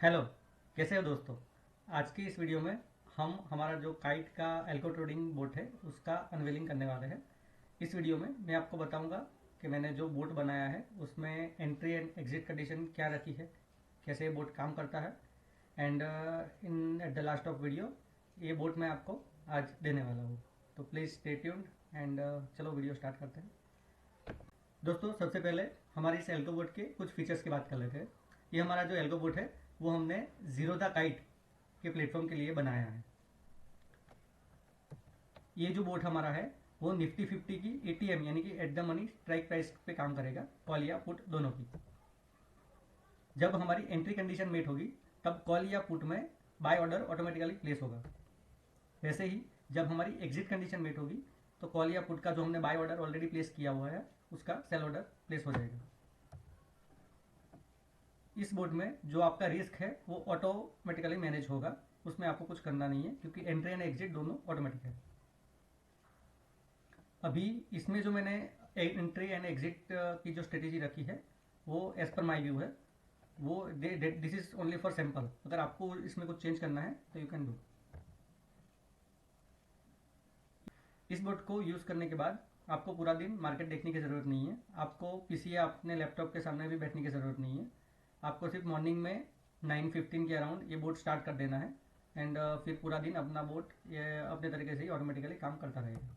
Hello, कैसे हो दोस्तों। आज की इस वीडियो में हम हमारा जो काइट का एल्को ट्रेडिंग बोट है उसका अनवेलिंग करने वाले हैं। इस वीडियो में मैं आपको बताऊंगा कि मैंने जो बोट बनाया है उसमें एंट्री एंड एग्जिट कंडीशन क्या रखी है, कैसे ये बोट काम करता है, and in at the last of video ये बोट मैं आपको आज देने वाला हूँ। तो प्लीज़ स्टे ट्यून्ड एंड चलो वीडियो स्टार्ट करते हैं। दोस्तों, सबसे पहले हमारी इस एल्गो बोट के कुछ फीचर्स की बात कर लेते हैं। ये हमारा जो एल्गो बोट है वो हमने जीरो द काइट के प्लेटफॉर्म के लिए बनाया है। ये जो बोट हमारा है वो निफ्टी 50 की एटीएम यानी कि at the money strike price पे काम करेगा, कॉल या पुट दोनों की। जब हमारी एंट्री कंडीशन मेट होगी तब कॉल या पुट में बाय ऑर्डर ऑटोमेटिकली प्लेस होगा। वैसे ही जब हमारी एग्जिट कंडीशन मेट होगी तो कॉल या पुट का जो हमने बाय ऑर्डर ऑलरेडी प्लेस किया हुआ है उसका सेल ऑर्डर प्लेस हो जाएगा। इस बोर्ड में जो आपका रिस्क है वो ऑटोमेटिकली मैनेज होगा, उसमें आपको कुछ करना नहीं है क्योंकि एंट्री एंड एग्जिट दोनों ऑटोमेटिक है। अभी इसमें जो मैंने एंट्री एंड एग्जिट की जो स्ट्रेटेजी रखी है वो एज पर माई व्यू है। वो this is only for sample. अगर आपको इसमें कुछ चेंज करना है तो यू कैन डू। इस बोर्ड को यूज करने के बाद आपको पूरा दिन मार्केट देखने की जरूरत नहीं है। आपको पीसी या अपने लैपटॉप के सामने भी बैठने की जरूरत नहीं है। आपको सिर्फ मॉर्निंग में 9:15 के अराउंड ये बोट स्टार्ट कर देना है एंड फिर पूरा दिन अपना बोट ये अपने तरीके से ही ऑटोमेटिकली काम करता रहेगा।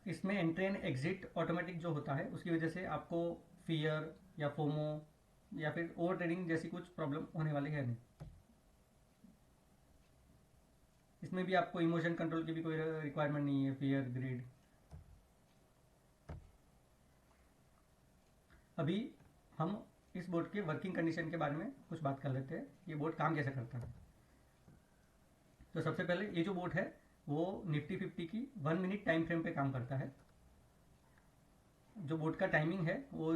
इसमें एंट्री एंड एग्जिट ऑटोमेटिक जो होता है उसकी वजह से आपको फियर या फोमो या फिर ओवर ट्रेडिंग जैसी कुछ प्रॉब्लम होने वाली है नहीं। इसमें भी आपको इमोशन कंट्रोल की भी कोई रिक्वायरमेंट नहीं है, फियर ग्रीड। अभी हम इस बोर्ड के वर्किंग कंडीशन के बारे में कुछ बात कर लेते हैं। ये बोर्ड काम कैसे करता है। तो सबसे पहले ये जो बोर्ड है वो निफ्टी 50 की 1 मिनट टाइम फ्रेम पे काम करता है। जो बोर्ड का टाइमिंग है वो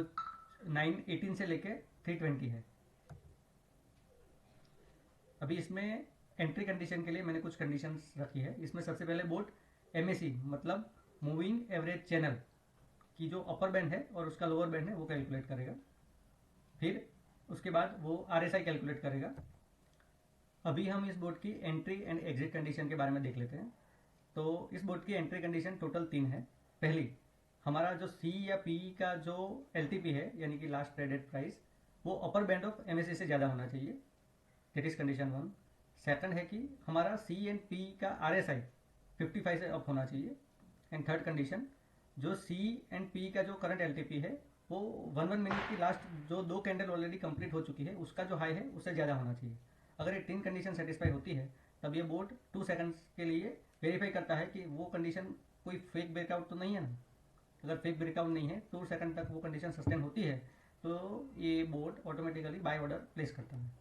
9:18 से लेके 3:20 है। अभी इसमें एंट्री कंडीशन के लिए मैंने कुछ कंडीशंस रखी है। इसमें सबसे पहले बोर्ड एमएसी मतलब मूविंग एवरेज चैनल की जो अपर बैंड है और उसका लोअर बैंड है वो कैलकुलेट करेगा। फिर उसके बाद वो आरएसआई कैलकुलेट करेगा। अभी हम इस बोर्ड की एंट्री एंड एग्जिट कंडीशन के बारे में देख लेते हैं। तो इस बोर्ड की एंट्री कंडीशन टोटल 3 है। पहली, हमारा जो सी या पी का जो एलटीपी है यानी कि लास्ट ट्रेडेड प्राइस वो अपर बैंड ऑफ एमएससी से ज़्यादा होना चाहिए। That is condition 1। सेकंड है कि हमारा सी एंड पी का आरएसआई 55 से अप होना चाहिए। एंड थर्ड कंडीशन, जो सी एंड पी का जो करंट एलटीपी है वो 1 मिनट की लास्ट जो 2 कैंडल ऑलरेडी कंप्लीट हो चुकी है उसका जो हाई है उससे ज़्यादा होना चाहिए। अगर ये 3 कंडीशन सेटिस्फाई होती है तब ये बोर्ड 2 सेकंड्स के लिए वेरीफाई करता है कि वो कंडीशन कोई फेक ब्रेकआउट तो नहीं है ना। अगर फेक ब्रेकआउट नहीं है 2 सेकंड तक वो कंडीशन सस्टेन होती है तो ये board automatically by order place करता है।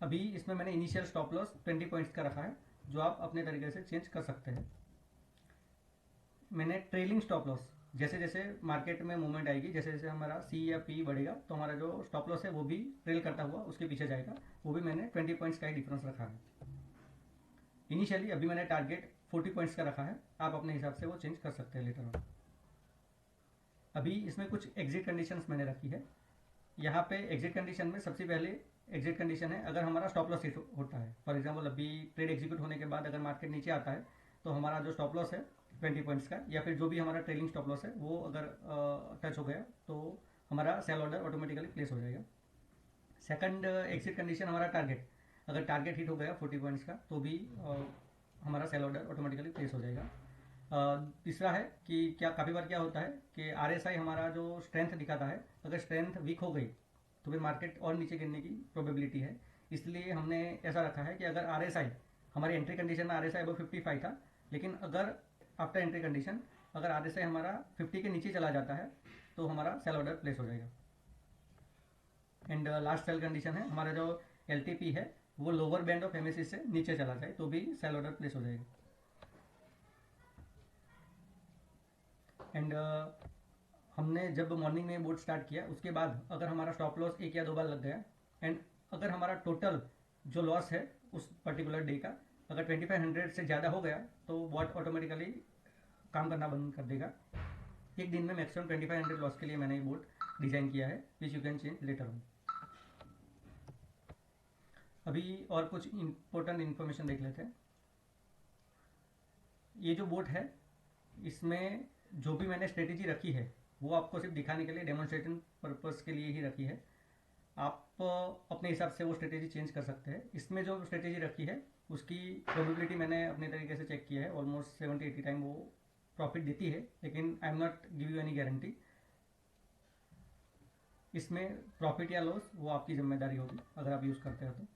अभी इसमें मैंने इनिशियल स्टॉप लॉस 20 पॉइंट्स का रखा है जो आप अपने तरीके से चेंज कर सकते हैं। मैंने ट्रेलिंग स्टॉप लॉस जैसे जैसे मार्केट में मूवमेंट आएगी, जैसे जैसे हमारा सी या पी बढ़ेगा तो हमारा जो स्टॉप लॉस है वो भी ट्रेल करता हुआ उसके पीछे जाएगा। वो भी मैंने 20 पॉइंट्स का ही डिफरेंस रखा है इनिशियली। अभी मैंने टारगेट 40 पॉइंट्स का रखा है, आप अपने हिसाब से वो चेंज कर सकते हैं लेटर ऑन। अभी इसमें कुछ एग्जिट कंडीशंस मैंने रखी है। यहाँ पे एग्जिट कंडीशन में सबसे पहले एग्जिट कंडीशन है अगर हमारा स्टॉप लॉस हिट होता है। फॉर एग्जांपल अभी ट्रेड एग्जीक्यूट होने के बाद अगर मार्केट नीचे आता है तो हमारा जो स्टॉप लॉस है 20 पॉइंट्स का या फिर जो भी हमारा ट्रेलिंग स्टॉप लॉस है वो अगर टच हो गया तो हमारा सेल ऑर्डर ऑटोमेटिकली प्लेस हो जाएगा। सेकंड एग्जिट कंडीशन हमारा टारगेट, अगर टारगेट हिट हो गया 40 पॉइंट्स का तो भी हमारा सेल ऑर्डर ऑटोमेटिकली प्लेस हो जाएगा। तीसरा है कि क्या काफ़ी बार क्या होता है कि आरएसआई हमारा जो स्ट्रेंथ दिखाता है अगर स्ट्रेंथ वीक हो गई तो फिर मार्केट और नीचे गिरने की प्रोबेबिलिटी है। इसलिए हमने ऐसा रखा है कि अगर आरएसआई हमारी एंट्री कंडीशन में आरएसआई अबव 55 था, लेकिन अगर आफ्टर एंट्री कंडीशन अगर आरएसआई हमारा 50 के नीचे चला जाता है तो हमारा सेल ऑर्डर प्लेस हो जाएगा। एंड लास्ट सेल कंडीशन है हमारा जो एलटीपी है वो लोअर बैंड ऑफ एमएससी से नीचे चला जाए तो भी सेल ऑर्डर प्लेस हो जाएगा। एंड हमने जब मॉर्निंग में बोर्ड स्टार्ट किया उसके बाद अगर हमारा स्टॉप लॉस 1 या 2 बार लग गया एंड अगर हमारा टोटल जो लॉस है उस पर्टिकुलर डे का अगर 2500 से ज़्यादा हो गया तो बॉट ऑटोमेटिकली काम करना बंद कर देगा। एक दिन में मैक्सिमम 2500 लॉस के लिए मैंने ये बोर्ड डिज़ाइन किया है, which you can change later on. अभी और कुछ इम्पोर्टेंट इन्फॉर्मेशन देख लेते हैं। ये जो बोट है, इसमें जो भी मैंने स्ट्रेटेजी रखी है वो आपको सिर्फ दिखाने के लिए, डेमोन्स्ट्रेशन पर्पस के लिए ही रखी है। आप अपने हिसाब से वो स्ट्रेटेजी चेंज कर सकते हैं। इसमें जो स्ट्रेटेजी रखी है उसकी प्रोबेबिलिटी मैंने अपने तरीके से चेक किया है, ऑलमोस्ट 70-80 टाइम वो प्रॉफिट देती है, लेकिन I am not give you any guarantee. इसमें प्रॉफिट या लॉस वो आपकी जिम्मेदारी होगी अगर आप यूज़ करते हो तो।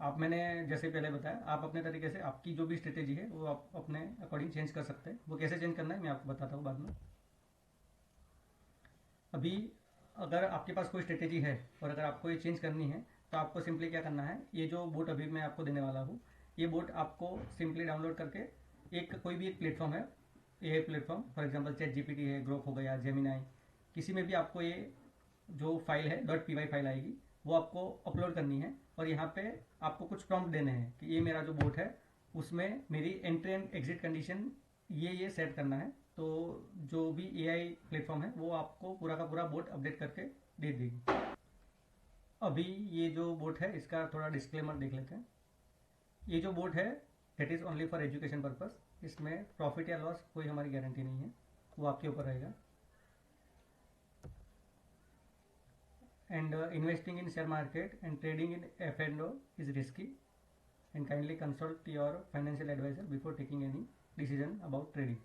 आप, मैंने जैसे पहले बताया, आप अपने तरीके से आपकी जो भी स्ट्रेटेजी है वो आप अपने अकॉर्डिंग चेंज कर सकते हैं। वो कैसे चेंज करना है मैं आपको बताता हूँ बाद में। अभी अगर आपके पास कोई स्ट्रेटेजी है और अगर आपको ये चेंज करनी है तो आपको सिंपली क्या करना है, ये जो बोट अभी मैं आपको देने वाला हूँ, ये बोट आपको सिंपली डाउनलोड करके कोई भी एक प्लेटफॉर्म है, ये प्लेटफॉर्म फॉर एग्जांपल ChatGPT है, ग्रोक हो गया, जेमिनाई, किसी में भी आपको ये जो फाइल है .py फाइल आएगी, वो आपको अपलोड करनी है और यहाँ पे आपको कुछ प्रॉम्प्ट देने हैं कि ये मेरा जो बोट है उसमें मेरी एंट्री एंड एग्जिट कंडीशन ये सेट करना है। तो जो भी AI प्लेटफॉर्म है वो आपको पूरा का पूरा बोट अपडेट करके दे देगी। अभी ये जो बोट है इसका थोड़ा डिस्क्लेमर देख लेते हैं। ये जो बोट है that is only for education purpose. इसमें प्रॉफिट या लॉस कोई हमारी गारंटी नहीं है, वो आपके ऊपर रहेगा। And investing in share market and trading in F&O is risky, and kindly consult your financial advisor before taking any decision about trading.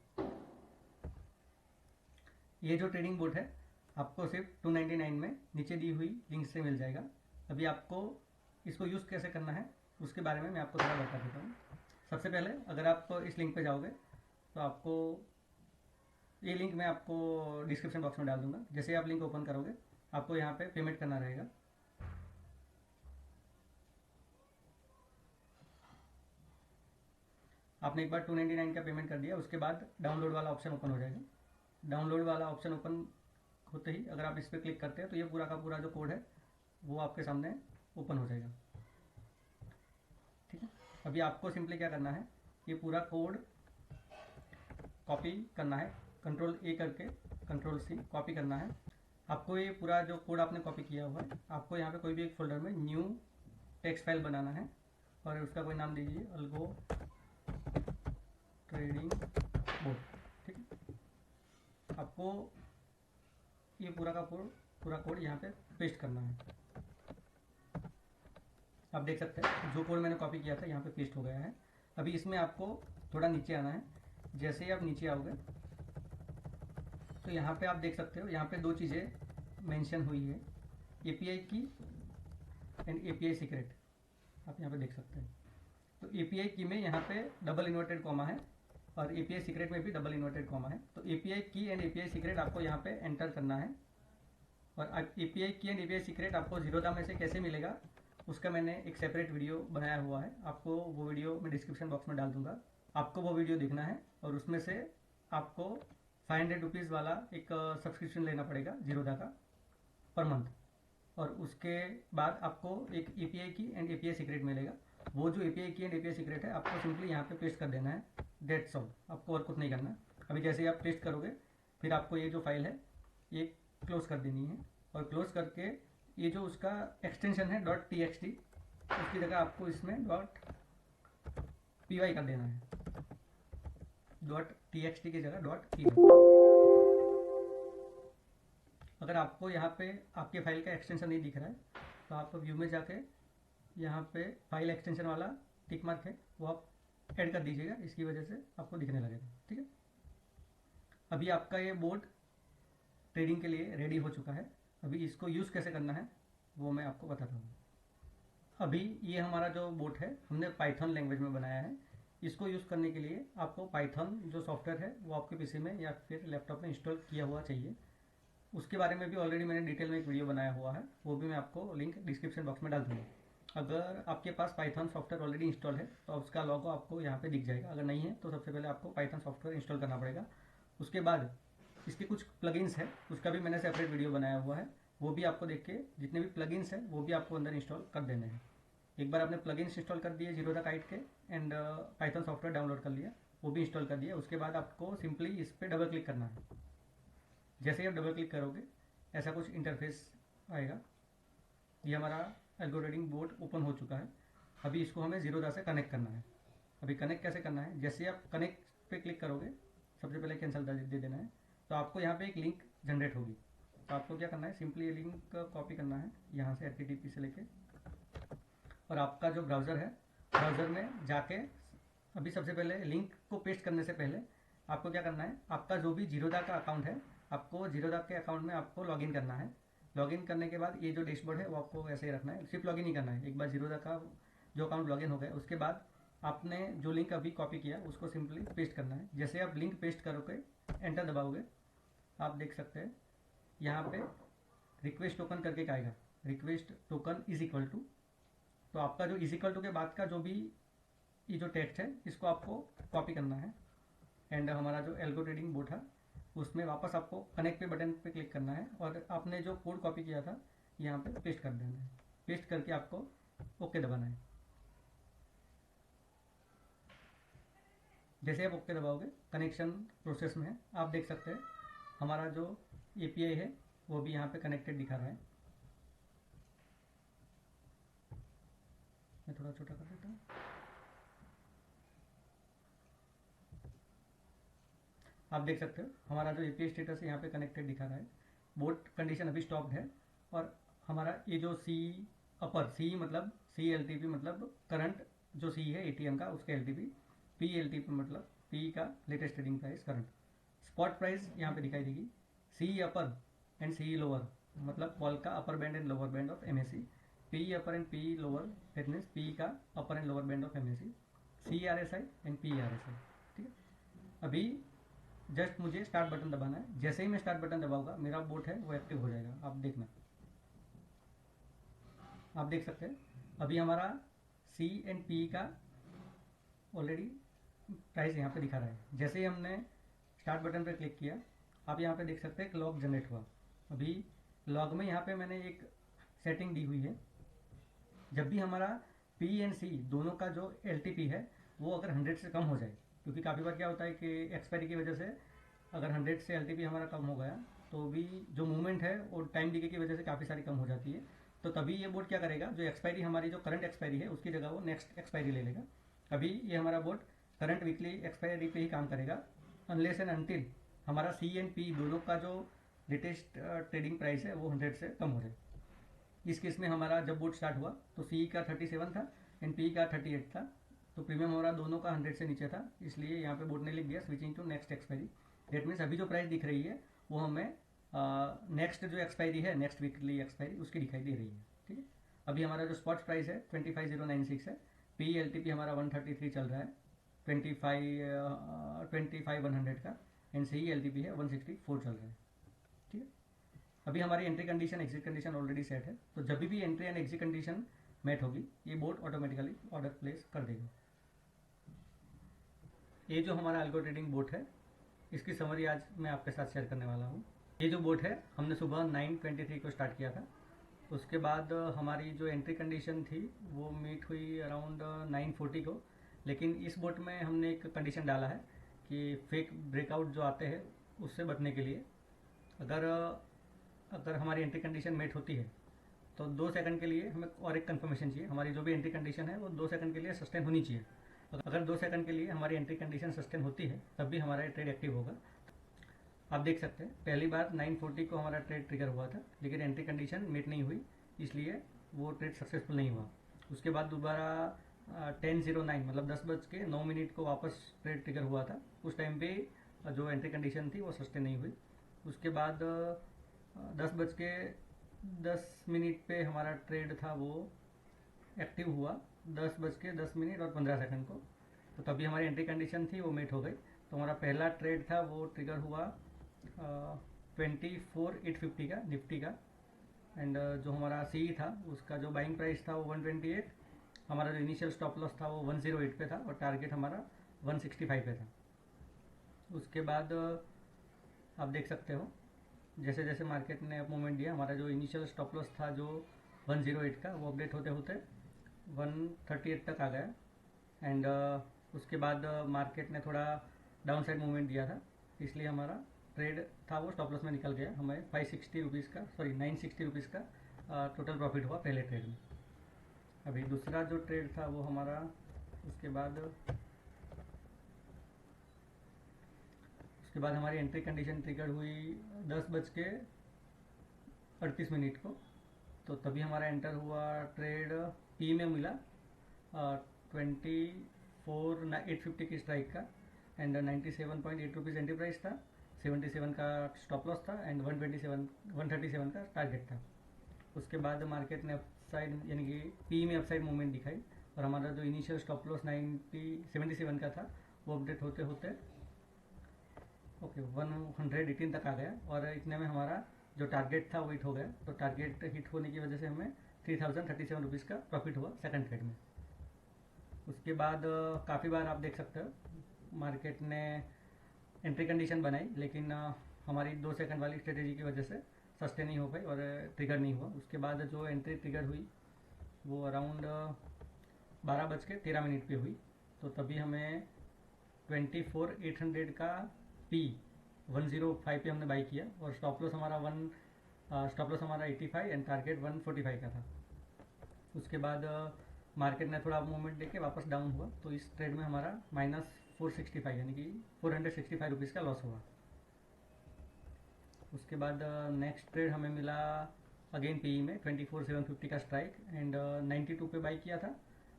ये जो ट्रेडिंग बोट है आपको सिर्फ 299 में नीचे दी हुई लिंक से मिल जाएगा। अभी आपको इसको यूज़ कैसे करना है उसके बारे में मैं आपको थोड़ा बता देता हूँ। सबसे पहले अगर आप इस लिंक पे जाओगे तो आपको ये लिंक मैं आपको डिस्क्रिप्शन बॉक्स में डाल दूंगा। जैसे आप लिंक ओपन करोगे आपको यहाँ पे पेमेंट करना रहेगा। आपने एक बार 299 का पेमेंट कर दिया, उसके बाद डाउनलोड वाला ऑप्शन ओपन हो जाएगा। डाउनलोड वाला ऑप्शन ओपन होते ही अगर आप इस पर क्लिक करते हैं तो ये पूरा का पूरा जो कोड है वो आपके सामने ओपन हो जाएगा। ठीक है, अभी आपको सिंपली क्या करना है, ये पूरा कोड कॉपी करना है, Ctrl+A करके Ctrl+C कॉपी करना है। आपको ये पूरा जो कोड आपने कॉपी किया हुआ है आपको यहाँ पे कोई भी एक फोल्डर में न्यू टेक्स्ट फाइल बनाना है और उसका कोई नाम दीजिए, अल्गो ट्रेडिंग बोट। ठीक है, आपको ये पूरा कोड यहाँ पे पेस्ट करना है। आप देख सकते हैं जो कोड मैंने कॉपी किया था यहाँ पे पेस्ट हो गया है। अभी इसमें आपको थोड़ा नीचे आना है। जैसे ही आप नीचे आओगे तो यहाँ पे आप देख सकते हो, यहाँ पे दो चीज़ें मेंशन हुई है, API की एंड API सीक्रेट। आप यहाँ पे देख सकते हैं। तो API की में यहाँ पे डबल इन्वर्टेड कॉमा है और API सीक्रेट में भी डबल इन्वर्टेड कॉमा है। तो API की एंड API सीक्रेट आपको यहाँ पे एंटर करना है और API की एंड API सीक्रेट आपको जीरोधा में से कैसे मिलेगा उसका मैंने एक सेपरेट वीडियो बनाया हुआ है। आपको वो वीडियो मैं डिस्क्रिप्शन बॉक्स में डाल दूंगा, आपको वो वीडियो देखना है और उसमें से आपको 500 रुपीज़ वाला एक सब्सक्रिप्शन लेना पड़ेगा जीरोधा का पर मंथ, और उसके बाद आपको एक API की एंड API सीक्रेट मिलेगा। वो जो API की एंड API सीक्रेट है आपको सिंपली यहाँ पे पेस्ट कर देना है, डेट्स ऑल। आपको और कुछ नहीं करना। अभी जैसे ही आप पेस्ट करोगे फिर आपको ये जो फाइल है ये क्लोज कर देनी है और क्लोज करके ये जो उसका एक्सटेंशन है .txt उसकी जगह आपको इसमें .py कर देना है, .txt की जगह .py। अगर आपको यहाँ पे आपके फाइल का एक्सटेंशन नहीं दिख रहा है तो आप व्यू में जाके यहाँ पे फाइल एक्सटेंशन वाला टिक मार्क है वो आप ऐड कर दीजिएगा, इसकी वजह से आपको दिखने लगेगा। ठीक है, अभी आपका ये बोर्ड ट्रेडिंग के लिए रेडी हो चुका है। अभी इसको यूज़ कैसे करना है वो मैं आपको बताता हूँ। अभी ये हमारा जो बोट है हमने पाइथन लैंग्वेज में बनाया है। इसको यूज़ करने के लिए आपको पाइथन जो सॉफ्टवेयर है वो आपके पीसी में या फिर लैपटॉप में इंस्टॉल किया हुआ चाहिए। उसके बारे में भी ऑलरेडी मैंने डिटेल में एक वीडियो बनाया हुआ है, वो भी मैं आपको लिंक डिस्क्रिप्शन बॉक्स में डाल दूँगा। अगर आपके पास पाइथन सॉफ्टवेयर ऑलरेडी इंस्टॉल है तो उसका लोगो आपको यहाँ पे दिख जाएगा। अगर नहीं है तो सबसे पहले आपको पाइथन सॉफ्टवेयर इंस्टॉल करना पड़ेगा। उसके बाद इसके कुछ प्लगइन्स है, उसका भी मैंने सेपरेट वीडियो बनाया हुआ है, वो भी आपको देख के जितने भी प्लगइन्स हैं वो भी आपको अंदर इंस्टॉल कर देने हैं। एक बार आपने प्लगइन्स इंस्टॉल कर दिए जीरोधा काइट के एंड पाइथन सॉफ्टवेयर डाउनलोड कर लिया, वो भी इंस्टॉल कर दिया, उसके बाद आपको सिंपली इस पर डबल क्लिक करना है। जैसे ही आप डबल क्लिक करोगे ऐसा कुछ इंटरफेस आएगा। ये हमारा एल्गो ट्रेडिंग बोर्ड ओपन हो चुका है। अभी इसको हमें जीरोधा से कनेक्ट करना है। अभी कनेक्ट कैसे करना है, जैसे आप कनेक्ट पे क्लिक करोगे, सबसे पहले कैंसिल दे देना है, तो आपको यहाँ पे एक लिंक जनरेट होगी। तो आपको क्या करना है, सिंपली ये लिंक कॉपी करना है यहाँ से HTTP से लेके, और आपका जो ब्राउज़र है, ब्राउज़र में जाके अभी सबसे पहले लिंक को पेस्ट करने से पहले आपको क्या करना है, आपका जो भी जीरोधा का अकाउंट है, आपको जीरोधा के अकाउंट में आपको लॉगिन करना है। लॉगिन करने के बाद ये जो डैशबोर्ड है वो आपको ऐसे ही रखना है, सिर्फ लॉगिन ही करना है। एक बार जीरोधा का जो अकाउंट लॉगिन हो गया उसके बाद आपने जो लिंक अभी कॉपी किया उसको सिंपली पेस्ट करना है। जैसे आप लिंक पेस्ट करोगे, एंटर दबाओगे, आप देख सकते हैं यहाँ पे रिक्वेस्ट टोकन करके क्या आएगा, request token is equal to. तो आपका जो इज इक्वल टू के बाद का जो भी ये जो टेक्स्ट है इसको आपको कॉपी करना है, एंड हमारा जो एल्गो ट्रेडिंग बोर्ड था उसमें वापस आपको कनेक्ट पे बटन पे क्लिक करना है, और आपने जो कोड कॉपी किया था यहाँ पे पेस्ट कर देना है। पेस्ट करके आपको ओके दबाना है। जैसे आप ओके दबाओगे, कनेक्शन प्रोसेस में है। आप देख सकते हैं हमारा जो API है वो भी यहाँ पे कनेक्टेड दिखा रहा है। मैं थोड़ा छोटा कर देता हूँ। आप देख सकते हो हमारा जो API स्टेटस है यहाँ पे कनेक्टेड दिखा रहा है। बोट कंडीशन अभी स्टॉप्ड है, और हमारा ये जो सी अपर, सी मतलब CLTP मतलब करंट जो सी है ATM का उसका LTP, PLTP मतलब P का latest trading price current, spot price यहाँ पे दिखाई देगी। C upper and C lower मतलब कॉल का upper band and lower band of MACD, P upper and P lower that means P का upper and lower band of MACD, CRSI and PRSI। ठीक है, अभी जस्ट मुझे start button दबाना है। जैसे ही मैं स्टार्ट बटन दबाऊंगा मेरा बोट है वो एक्टिव हो जाएगा। आप देखना, आप देख सकते हैं अभी हमारा C एंड P का ऑलरेडी प्राइस यहाँ पे दिखा रहा है। जैसे ही हमने स्टार्ट बटन पे क्लिक किया, आप यहाँ पे देख सकते हैं एक लॉग जनरेट हुआ। अभी लॉग में यहाँ पे मैंने एक सेटिंग दी हुई है, जब भी हमारा P एंड C दोनों का जो LTP है वो अगर 100 से कम हो जाए, क्योंकि काफ़ी बार क्या होता है कि एक्सपायरी की वजह से अगर 100 से LTP हमारा कम हो गया तो भी जो मूवमेंट है और टाइम डिके की वजह से काफ़ी सारी कम हो जाती है। तो तभी ये बोर्ड क्या करेगा, जो एक्सपायरी हमारी जो करंट एक्सपायरी है उसकी जगह वो नेक्स्ट एक्सपायरी ले लेगा। अभी ये हमारा बोर्ड करंट वीकली एक्सपायरी पे ही काम करेगा, अनलेस एंड अनटिल हमारा C एंड P दोनों का जो लेटेस्ट ट्रेडिंग प्राइस है वो 100 से कम हो जाए। इस केस में हमारा जब बोर्ड स्टार्ट हुआ तो C का 37 था एंड P का 38 था, तो प्रीमियम हमारा दोनों का 100 से नीचे था, इसलिए यहाँ पे बोर्ड ने लिख दिया switching to next expiry. Date means अभी जो प्राइस दिख रही है वो हमें नेक्स्ट जो एक्सपायरी है, नेक्स्ट वीकली एक्सपायरी उसकी दिखाई दे रही है। ठीक है, अभी हमारा जो स्पॉट प्राइस है 25096 है, PLTP हमारा 133 चल रहा है 25100 का, एंड CLTP है 164 चल रहा है। ठीक है, अभी हमारी entry condition exit condition already set है, तो जब भी entry and exit condition met होगी ये बोर्ड ऑटोमेटिकली ऑर्डर प्लेस कर देगा। ये जो हमारा एल्गो ट्रेडिंग बोट है इसकी समरी आज मैं आपके साथ शेयर करने वाला हूँ। ये जो बोट है हमने सुबह 9:23 को स्टार्ट किया था, उसके बाद हमारी जो एंट्री कंडीशन थी वो मीट हुई अराउंड 9:40 को, लेकिन इस बोट में हमने एक कंडीशन डाला है कि फेक ब्रेकआउट जो आते हैं उससे बचने के लिए अगर हमारी एंट्री कंडीशन मेट होती है तो 2 सेकंड के लिए हमें और एक कंफर्मेशन चाहिए, हमारी जो भी एंट्री कंडीशन है वो 2 सेकंड के लिए सस्टेन होनी चाहिए। अगर 2 सेकंड के लिए हमारी एंट्री कंडीशन सस्टेन होती है तब भी हमारा ट्रेड एक्टिव होगा। आप देख सकते हैं पहली बार 9:40 को हमारा ट्रेड ट्रिगर हुआ था, लेकिन एंट्री कंडीशन मीट नहीं हुई, इसलिए वो ट्रेड सक्सेसफुल नहीं हुआ। उसके बाद दोबारा 10:09 मतलब 10:09 को वापस ट्रेड ट्रिगर हुआ था, उस टाइम पे जो एंट्री कंडीशन थी वो सस्टेन नहीं हुई। उसके बाद 10:10 पे हमारा ट्रेड था वो एक्टिव हुआ 10:10 और 15 सेकंड को, तो तभी हमारी एंट्री कंडीशन थी वो मीट हो गई। तो हमारा पहला ट्रेड था वो ट्रिगर हुआ 24,850 का निफ्टी का, एंड जो हमारा सी था उसका जो बाइंग प्राइस था वो 128, हमारा जो इनिशियल स्टॉप लॉस था वो 108 पे था और टारगेट हमारा 165 पे था। उसके बाद आप देख सकते हो जैसे जैसे मार्केट ने अप मूवमेंट दिया, हमारा जो इनिशियल स्टॉप लॉस था जो 108 का वो अपडेट होते होते 138 तक आ गया, एंड उसके बाद मार्केट ने थोड़ा डाउन साइड मूवमेंट दिया था, इसलिए हमारा ट्रेड था वो स्टॉप लॉस में निकल गया, हमें 560 रुपीज़ का, सॉरी 960 रुपीज़ का टोटल प्रॉफिट हुआ पहले ट्रेड में। अभी दूसरा जो ट्रेड था वो हमारा, उसके बाद हमारी एंट्री कंडीशन ट्रिगर हुई 10:38 को, तो तभी हमारा एंटर हुआ ट्रेड पी में मिला 24,850 की स्ट्राइक का, एंड 97.8 रुपीज़ एंट्री प्राइस था, 77 का स्टॉप लॉस था, एंड 137 का टारगेट था। उसके बाद मार्केट ने अपसाइड यानी कि पी में अपसाइड मूवमेंट दिखाई, और हमारा जो इनिशियल स्टॉप लॉस 77 का था वो अपडेट होते होते 118 तक आ गया, और इतने में हमारा जो टारगेट था वो हिट हो गया। तो टारगेट हिट होने की वजह से हमें 3037 रुपीज़ का प्रॉफिट हुआ सेकंड ट्रेड में। उसके बाद काफ़ी बार आप देख सकते हो मार्केट ने एंट्री कंडीशन बनाई, लेकिन हमारी 2 सेकंड वाली स्ट्रेटेजी की वजह से सस्टेन नहीं हो पाई और ट्रिगर नहीं हुआ। उसके बाद जो एंट्री ट्रिगर हुई वो अराउंड 12:13 पे हुई, तो तभी हमें 24,800 का पी 105 पे हमने बाई किया, और स्टॉप लॉस हमारा 85 एंड टारगेट 145 का था। उसके बाद मार्केट ने थोड़ा मूवमेंट देके वापस डाउन हुआ, तो इस ट्रेड में हमारा -465 यानी कि 465 रुपीज़ का लॉस हुआ। उसके बाद नेक्स्ट ट्रेड हमें मिला अगेन पीई में 24,750 का स्ट्राइक, एंड 92 पे बाई किया था,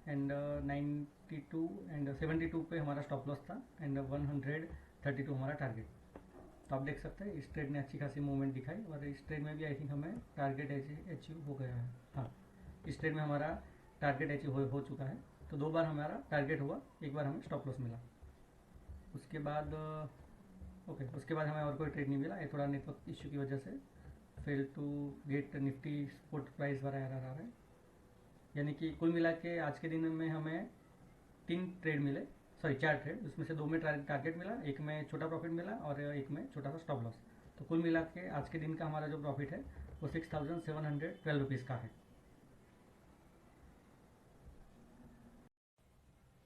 एंड 92 एंड 72 पे हमारा स्टॉप लॉस था, एंड 132 हमारा टारगेट। तो आप देख सकते हैं इस ट्रेड ने अच्छी खासी मूवमेंट दिखाई, और इस ट्रेड में भी आई थिंक हमें टारगेट अचीव हो गया है। हाँ, इस ट्रेड में हमारा टारगेट अचीव हो चुका है। तो 2 बार हमारा टारगेट हुआ, 1 बार हमें स्टॉप लॉस मिला। उसके बाद उसके बाद हमें और कोई ट्रेड नहीं मिला, ये थोड़ा नेटवर्क इश्यू की वजह से fail to get Nifty spot price वगैरह आ रहा है। यानी कि कुल मिला के आज के दिन में हमें 4 ट्रेड, उसमें से 2 में टारगेट मिला, 1 में छोटा प्रॉफिट मिला और 1 में छोटा सा स्टॉप लॉस। तो कुल मिला के आज के दिन का हमारा जो प्रॉफिट है वो 6,712 रुपीज़ का है।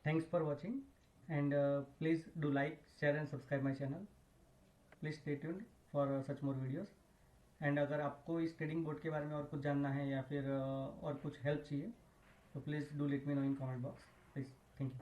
Thanks for watching, and please do like, share and subscribe my channel. Please stay tuned for such more videos. And अगर आपको इस ट्रेडिंग बोर्ड के बारे में और कुछ जानना है या फिर और कुछ हेल्प चाहिए, तो please do let me know in comment box please. Thank you.